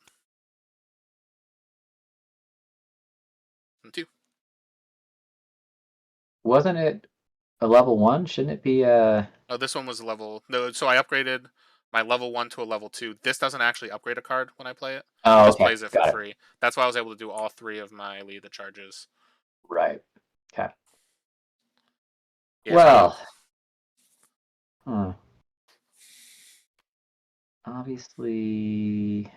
And 2. Wasn't it a level 1? Shouldn't it be Oh, this one was level. No, so I upgraded my level 1 to a level 2. This doesn't actually upgrade a card when I play it. It Oh, just okay, plays it for got it. free. That's why I was able to do all 3 of my lead the charges. Right. Okay. Yeah, so I Well, huh. Obviously,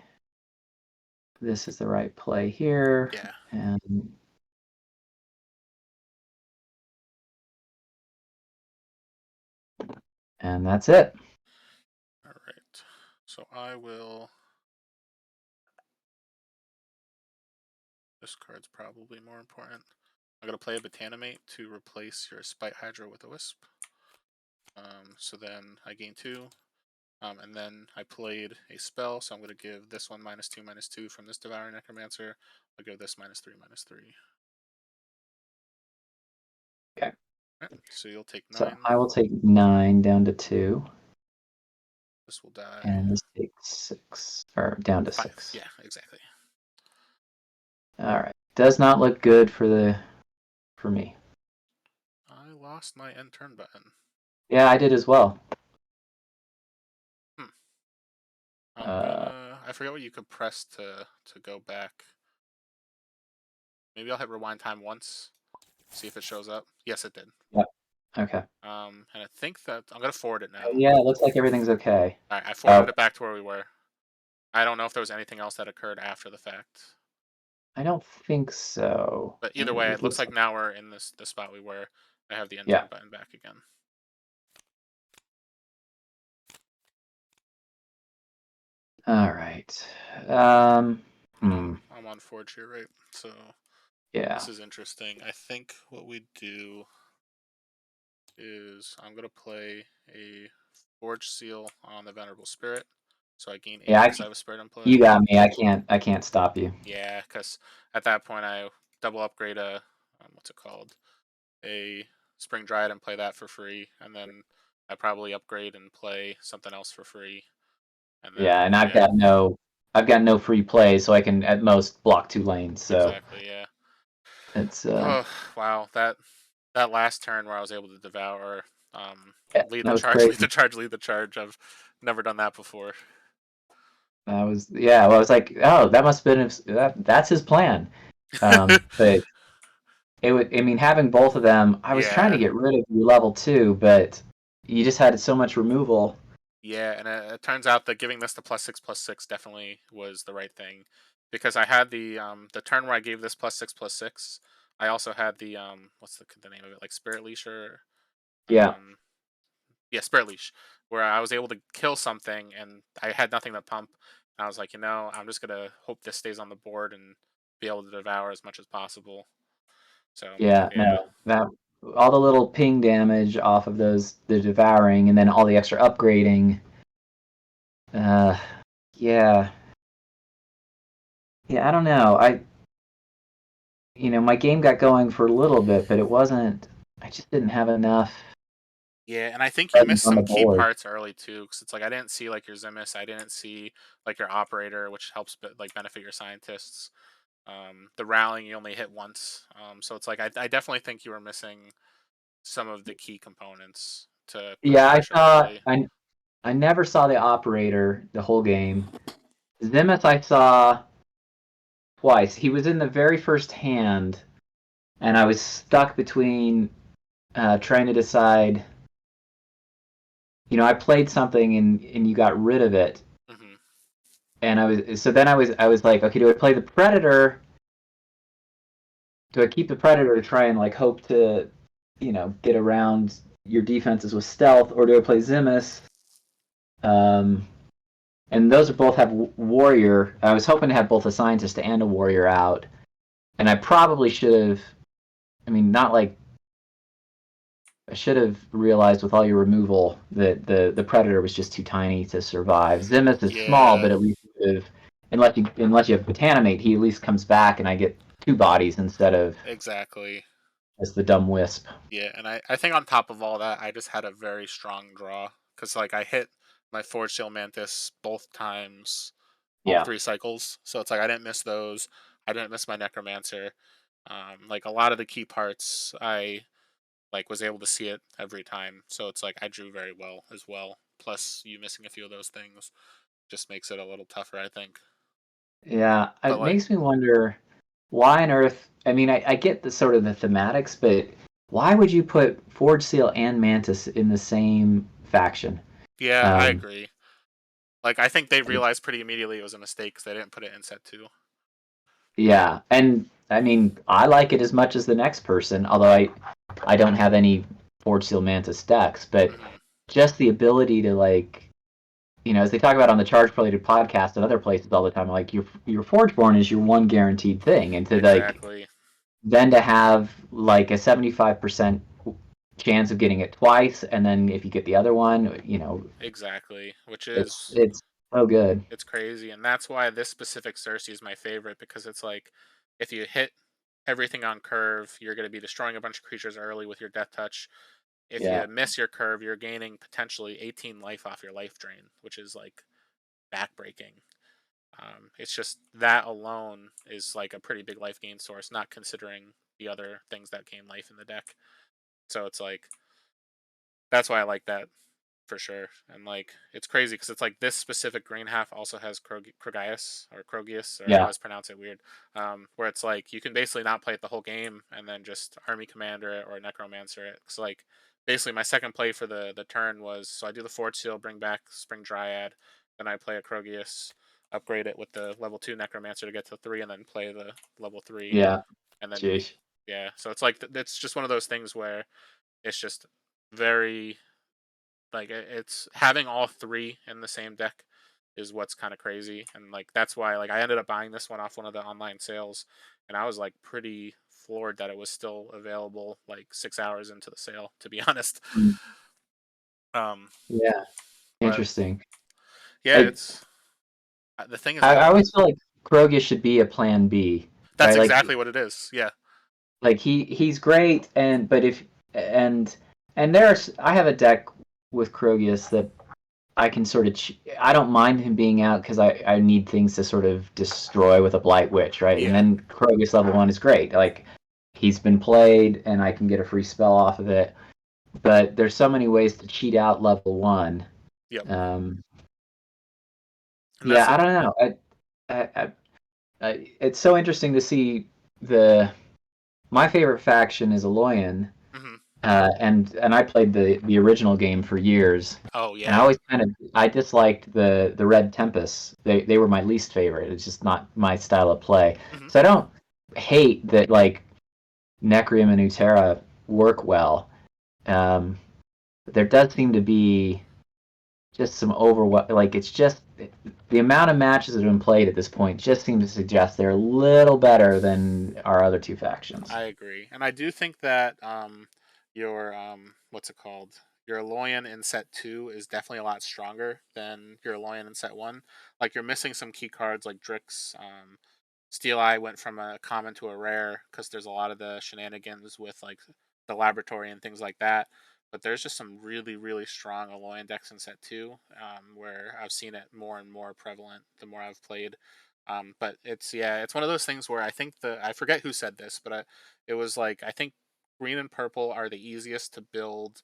this is the right play here, yeah. and that's it. All right. So I will. This card's probably more important. I'm gonna play a Botanimate to replace your Spite Hydra with a Wisp. So then I gain 2. And then I played a spell, so I'm going to give this one -2/-2 from this Devouring Necromancer. I'll give this -3/-3. Okay. Right, so you'll take So 9. I will take 9 down to 2, This will die and this takes 6, or down to 5. 6. Yeah, exactly. All right. Does not look good for me. I lost my end turn button. Yeah, I did as well. Hmm. I forget what you could press to go back. Maybe I'll hit rewind time once, see if it shows up. Yes, it did. Yep. Okay. And I think that I'm gonna forward it now. Yeah, it looks like everything's okay. All right, I Oh, forwarded it back to where we were. I don't know if there was anything else that occurred after the fact. I don't think so. But either way, It it looks looks like now we're in the spot we were. I have the end yeah. turn button back again. All right. And I'm on Forge here, right? So Yeah. this is interesting. I think what we do is I'm gonna play a Forge Seal on the Venerable Spirit, so I gain 8 Yeah, because I have a Spirit in play. you got me. I can't stop you. Yeah, because at that point I double upgrade a what's it called, a Spring Dryad and play that for free, and then I probably upgrade and play something else for free, and Yeah, then and I've yeah, got no free play, so I can at most block 2 lanes. So exactly, yeah. it's Oh wow, that last turn where I was able to devour, yeah, lead that the was charge, lead crazy. the charge, lead the charge. I've never done that before. That was yeah. Well, I was like, oh, that must have been that's his plan. But it would. I mean, having both of them, I was trying to Yeah, get rid of your level 2, but you just had so much removal. yeah, and it turns out that giving this the +6/+6 definitely was the right thing, because I had the turn where I gave this +6/+6. I also had the what's the name of it, like Spirit Leash or Yeah, um yeah, Spirit Leash, where I was able to kill something and I had nothing to pump. And I was like, I'm just gonna hope this stays on the board and be able to devour as much as possible. So yeah. yeah, No, that all the little ping damage off of the devouring, and then all the extra upgrading. Uh, yeah, yeah. I don't know. My game got going for a little bit, but it wasn't. I just didn't have enough yeah, and I think you presence missed on the some key board. parts early too, because it's like I didn't see like your Zimus, I didn't see like your operator, which helps like benefit your scientists. The rallying you only hit once, so it's like I definitely think you were missing some of the key components to push Yeah, I pressure saw. early. I never saw the operator the whole game. Zimuth I saw twice. He was in the very first hand, and I was stuck between trying to decide. I played something and you got rid of it, Hmm. and I was like, okay, do I play the predator? Do I keep the predator to try and like hope to, get around your defenses with stealth, or do I play Zimus? Um, and those both have warrior. I was hoping to have both a scientist and a warrior out, and I probably should have. I mean, not like I should have realized with all your removal that the predator was just too tiny to survive. Zimuth is small, Yeah, but at least if unless you have Botanimate, he at least comes back, and I get 2 bodies instead of exactly. as the dumb wisp. Yeah, and I think on top of all that, I just had a very strong draw because like I hit my Forge Seal Mantis both times, all Yeah, 3 cycles. So it's like I didn't miss those. I didn't miss my Necromancer. Like a lot of the key parts, I like was able to see it every time. So it's like I drew very well as well. plus you missing a few of those things just makes it a little tougher, I think. Yeah, But it like, makes me wonder why on earth. I mean, I get the sort of the thematics, but why would you put Forge Seal and Mantis in the same faction? yeah, I Um, agree. Like, I think they realized pretty immediately it was a mistake because they didn't put it in set 2. yeah, and I mean, I like it as much as the next person, although I don't have any Forge Seal Mantis decks, but Hmm. just the ability to like, as they talk about on the Charge Related podcast and other places all the time, like your Forgeborn is your one guaranteed thing, and to like Exactly. then to have like a 75% chance of getting it twice, and then if you get the other one, Exactly. Which it's is, it's so good. it's crazy. And that's why this specific Cersei is my favorite, because it's like, if you hit everything on curve, you're going to be destroying a bunch of creatures early with your Death Touch. If Yeah. you miss your curve, you're gaining potentially 18 life off your life drain, which is like backbreaking. It's just that alone is like a pretty big life gain source, not considering the other things that gain life in the deck. So it's like, that's why I like that for sure. And like, it's crazy because it's like this specific green half also has Krogius or Krogius, or I Yeah. always pronounce it weird. Where it's like you can basically not play it the whole game and then just army commander it or necromancer it. Because like basically my second play for the turn was, so I do the Forge Seal, bring back Spring Dryad, then I play a Krogius, upgrade it with the level 2 necromancer to get to 3, and then play the level 3, Yeah. and then Jeez. yeah. So it's like it's just one of those things where it's just very, like, it's having all 3 in the same deck is what's kind of crazy. And like that's why like I ended up buying this one off one of the online sales, and I was like pretty floored that it was still available like 6 hours into the sale, to be honest. Mm. Um Yeah. but Interesting. yeah, I it's the thing is I though, always feel like Krogus should be a plan B, that's right? exactly what it is. Yeah. Like he's great, and but if and and there's I have a deck with Krogus that I can sort of I don't mind him being out because I need things to sort of destroy with a Blight Witch, right? And Yeah. then Krogus level 1 is great. Like he's been played, and I can get a free spell off of it. But there's so many ways to cheat out level 1. Yep. Um, And that's yeah, the I don't know. It's so interesting to see the my favorite faction is Aloyan, hmm and I played the original game for years, oh and I yeah. always I disliked the Red Tempests. They were my least favorite. It's just not my style of play. hmm So I don't hate that like Necrium and Utera work well. Um, but there does seem to be just some like it's just the amount of matches that have been played at this point just seem to suggest they're a little better than our other two factions. I agree, and I do think that your what's it called? Your Loyan in set 2 is definitely a lot stronger than your Loyan in set 1. Like, you're missing some key cards like Drix. Steel Eye went from a common to a rare because there's a lot of the shenanigans with like the laboratory and things like that. But there's just some really, really strong Alolan decks in set 2, where I've seen it more and more prevalent the more I've played. But it's, yeah, it's one of those things where I think I forget who said this, but it was like, I think green and purple are the easiest to build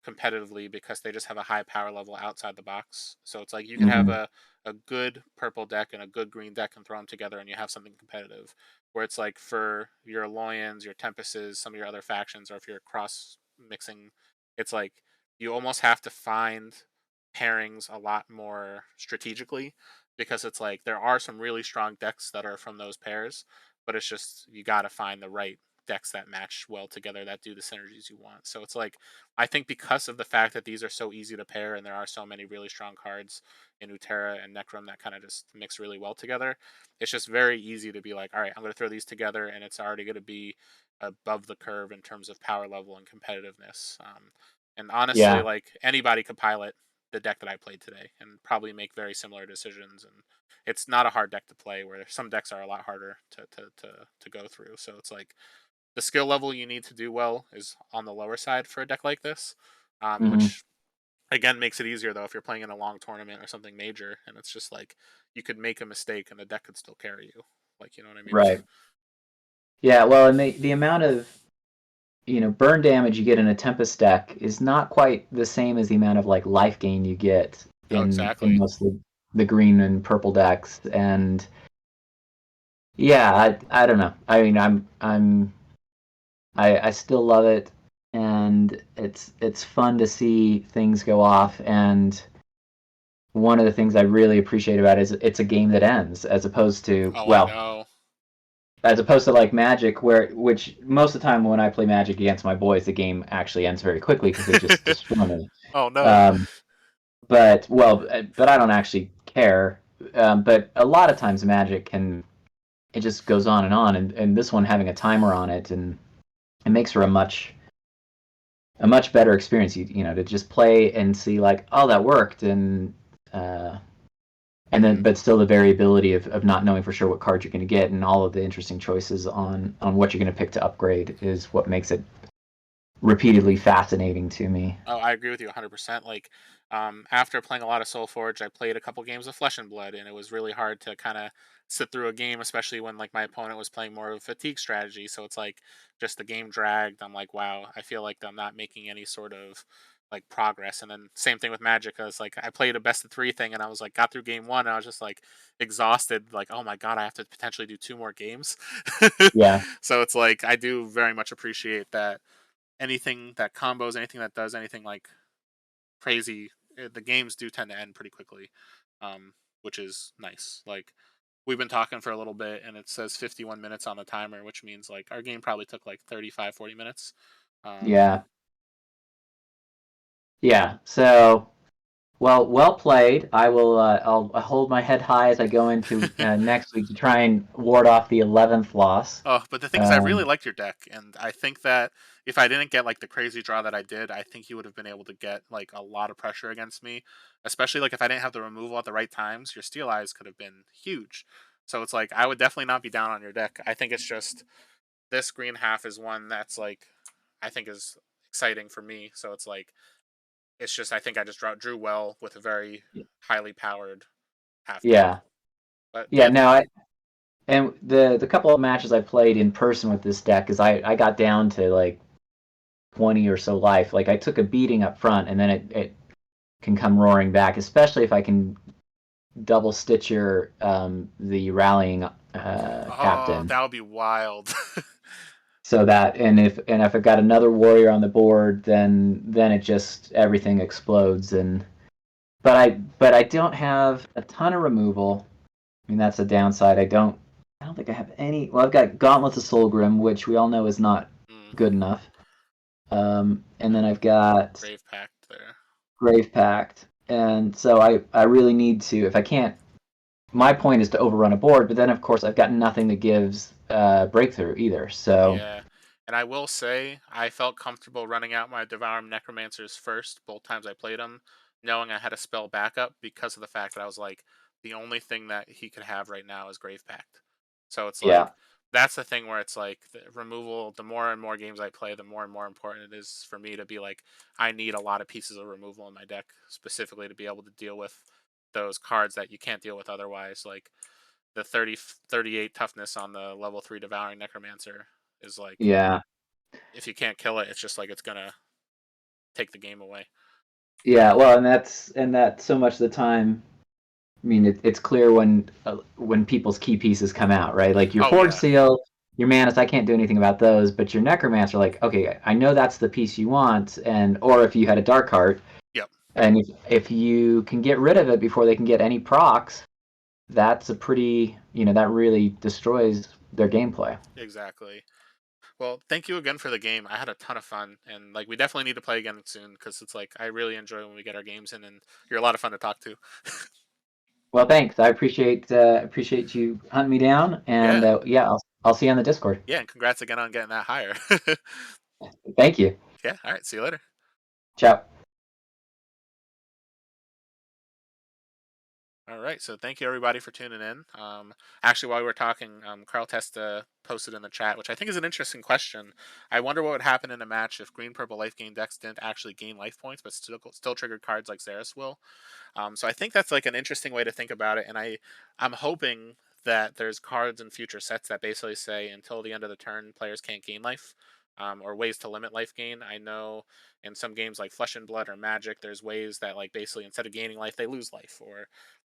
competitively because they just have a high power level outside the box. So it's like you could have Mm-hmm. a good purple deck and a good green deck and throw them together and you have something competitive. Where it's like for your Loyans, your Tempests, some of your other factions, or if you're cross mixing, it's like you almost have to find pairings a lot more strategically, because it's like there are some really strong decks that are from those pairs, but it's just you got to find the right decks that match well together that do the synergies you want. So it's like I think because of the fact that these are so easy to pair and there are so many really strong cards in Utera and Necrom that kind of just mix really well together, it's just very easy to be like, all right, I'm going to throw these together and it's already going to be above the curve in terms of power level and competitiveness. And honestly, Yeah. like anybody could pilot the deck that I played today and probably make very similar decisions. And it's not a hard deck to play, where some decks are a lot harder to go through. So it's like the skill level you need to do well is on the lower side for a deck like this, Mm-hmm. which again makes it easier though if you're playing in a long tournament or something major, and it's just like you could make a mistake and the deck could still carry you. Like, you know what I mean? Right. Yeah. Well, and the amount of burn damage you get in a Tempest deck is not quite the same as the amount of like life gain you get Oh, in exactly. most of the green and purple decks. And yeah, I don't know. I mean, I still love it, and it's fun to see things go off. And one of the things I really appreciate about it is it's a game that ends, as opposed to Oh, I well, know. as opposed to like Magic, which most of the time when I play Magic against my boys, the game actually ends very quickly because they just destroy me. Oh no. Um, but I don't actually care. But a lot of times Magic can it just goes on and this one having a timer on it, and it makes for a much better experience. To just play and see like, oh, that worked, uh, and then Hmm. but still the variability of not knowing for sure what card you're going to get, and all of the interesting choices on what you're going to pick to upgrade is what makes it repeatedly fascinating to me. Oh, I agree with you 100%. Like, after playing a lot of SolForge, I played a couple games of Flesh and Blood, and it was really hard to kind of sit through a game, especially when like my opponent was playing more of a fatigue strategy. So it's like just the game dragged. I'm like, wow, I feel like I'm not making any sort of like progress. And then same thing with Magic. I was like, I played a best of three thing, and I was like, got through game one, and I was just like exhausted. Like, oh my god, I have to potentially do two more games. Yeah, So it's like I do very much appreciate that anything that combos, anything that does anything like crazy, the games do tend to end pretty quickly, um, which is nice. Like we've been talking for a little bit, and it says 51 minutes on the timer, which means like our game probably took like 35, 40 minutes. Um, yeah, yeah. So well played. I'll hold my head high as I go into next week to try and ward off the 11th loss. oh, but the thing is, I really Um, liked your deck, and I think that if I didn't get like the crazy draw that I did, I think you would have been able to get like a lot of pressure against me. Especially like if I didn't have the removal at the right times, your Steel Eyes could have been huge. So it's like I would definitely not be down on your deck. I think it's just this green half is one that's like I think is exciting for me. So it's like it's just I think I just drew well with a very highly powered half deck. yeah, But yeah. yeah, No, and the couple of matches I played in person with this deck is I got down to like 20 or so life. Like I took a beating up front, and then it can come roaring back, especially if I can double stitch the rallying oh, captain. that would be wild. So that and if I've got another warrior on the board, then it just everything explodes. And but I don't have a ton of removal. I mean that's a downside. I don't think I have any. Well, I've got Gauntlets of Solgrim, which we all know is not Mm, good enough. And then and I've got Grave Pact there. Grave Pact, and so I really need to. If I can't, my point is to overrun a board, but then of course I've got nothing that gives breakthrough either. So Yeah. And I will say, I felt comfortable running out my Devouring Necromancers first, both times I played them, knowing I had a spell backup because of the fact that I was like, the only thing that he could have right now is Grave Pact. So it's yeah, like, that's the thing where it's like, the removal, the more and more games I play, the more and more important it is for me to be like, I need a lot of pieces of removal in my deck, specifically to be able to deal with those cards that you can't deal with otherwise. Like, the 38 toughness on the level 3 Devouring Necromancer is like yeah, if you can't kill it, it's just like it's gonna take the game away. yeah. Well, and that so much of the time. I mean, it's clear when people's key pieces come out, right? Like your Oh Forge yeah, Seal, your Manus, I can't do anything about those, but your Necromancer, like, okay, I know that's the piece you want, and or if you had a Dark Heart, yep, and if you can get rid of it before they can get any procs, that's a pretty, that really destroys their gameplay. exactly. Well, thank you again for the game. I had a ton of fun, and like we definitely need to play again soon because it's like I really enjoy when we get our games in, and you're a lot of fun to talk to. Well, thanks. I appreciate you hunting me down, and Yeah, yeah, I'll see you on the Discord. yeah, and congrats again on getting that higher. Thank you. Yeah, all right, see you later. Ciao. All right, so thank you everybody for tuning in. Actually, while we were talking, Carl Testa posted in the chat, which I think is an interesting question. I wonder what would happen in a match if green purple life gain decks didn't actually gain life points, but still triggered cards like Xeris will. So I think that's like an interesting way to think about it, and I'm hoping that there's cards in future sets that basically say until the end of the turn, players can't gain life. or ways to limit life gain. I know in some games like Flesh and Blood or Magic, there's ways that like basically instead of gaining life, they lose life, or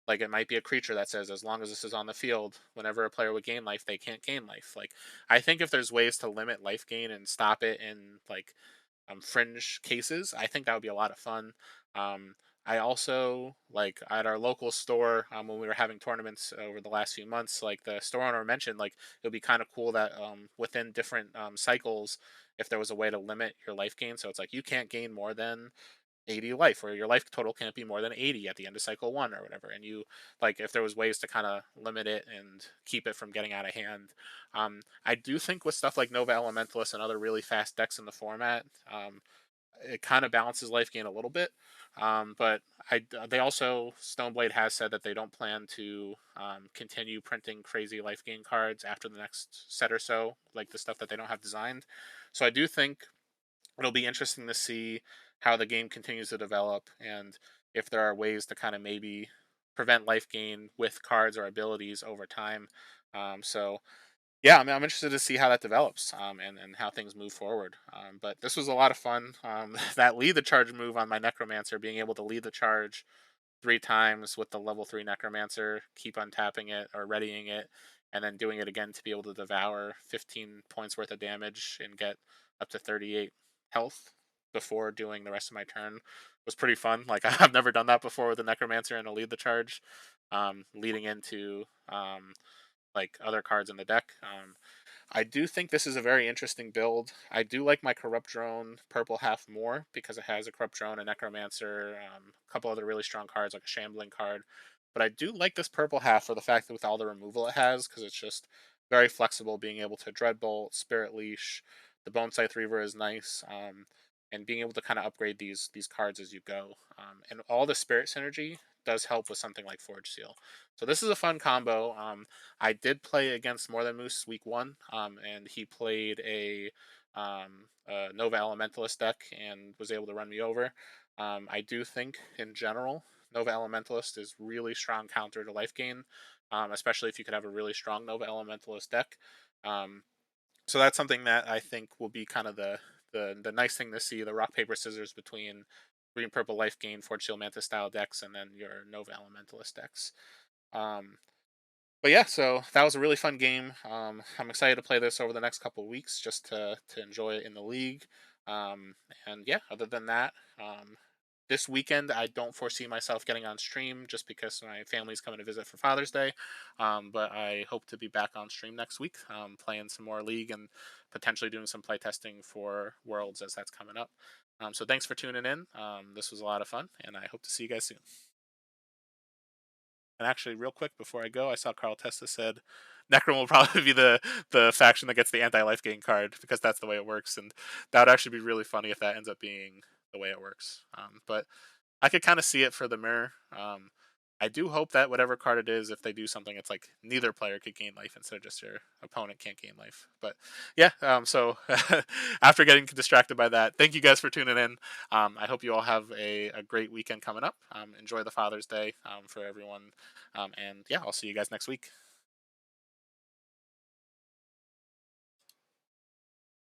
like it might be a creature that says as long as this is on the field, whenever a player would gain life, they can't gain life. Like I think if there's ways to limit life gain and stop it in like fringe cases, I think that would be a lot of fun. Um, I also like at our local store when we were having tournaments over the last few months. Like the store owner mentioned, like it would be kind of cool that within different cycles, if there was a way to limit your life gain, so it's like you can't gain more than 80 life, or your life total can't be more than 80 at the end of cycle one or whatever. And you like if there was ways to kind of limit it and keep it from getting out of hand. I do think with stuff like Nova Elementalist and other really fast decks in the format, it kind of balances life gain a little bit. But they also Stoneblade has said that they don't plan to continue printing crazy life gain cards after the next set or so, like the stuff that they don't have designed. So I do think it'll be interesting to see how the game continues to develop and if there are ways to kind of maybe prevent life gain with cards or abilities over time. So yeah, I mean, I'm interested to see how that develops and how things move forward. But this was a lot of fun. That lead the charge move on my Necromancer, being able to lead the charge 3 times with the level 3 Necromancer, keep untapping it or readying it, and then doing it again to be able to devour 15 points worth of damage and get up to 38 health before doing the rest of my turn was pretty fun. Like I've never done that before with a Necromancer and a lead the charge, leading into like other cards in the deck. I do think this is a very interesting build. I do like my Corrupt Drone purple half more because it has a Corrupt Drone, a Necromancer, a couple other really strong cards like a Shambling card. But I do like this purple half for the fact that with all the removal it has, because it's just very flexible, being able to Dreadbolt, Spirit Leash, the Bone Scythe Reaver is nice, and being able to kind of upgrade these cards as you go. And all the Spirit synergy does help with something like Forge Seal. So this is a fun combo. I did play against More Than Moose week one, and he played a Nova Elementalist deck and was able to run me over. I do think, in general, Nova Elementalist is really strong counter to life gain, especially if you could have a really strong Nova Elementalist deck. Um, so that's something that I think will be kind of the nice thing to see, the rock paper scissors between green purple life gain Forge Shield Mantis style decks and then your Nova Elementalist decks. Um, but yeah, so that was a really fun game. I'm excited to play this over the next couple of weeks just to enjoy it in the league. Um, and yeah, other than that, this weekend I don't foresee myself getting on stream just because my family's coming to visit for Father's Day. But I hope to be back on stream next week, playing some more league and potentially doing some play testing for Worlds as that's coming up. So thanks for tuning in. This was a lot of fun, and I hope to see you guys soon. And actually, real quick before I go, I saw Carl Testa said Necron will probably be the faction that gets the anti-life gain card because that's the way it works, and that would actually be really funny if that ends up being the way it works. But I could kind of see it for the mirror. I do hope that whatever card it is, if they do something, it's like neither player could gain life instead of just your opponent can't gain life. But yeah, so after getting distracted by that, thank you guys for tuning in. I hope you all have a great weekend coming up. Enjoy the Father's Day for everyone. And yeah, I'll see you guys next week.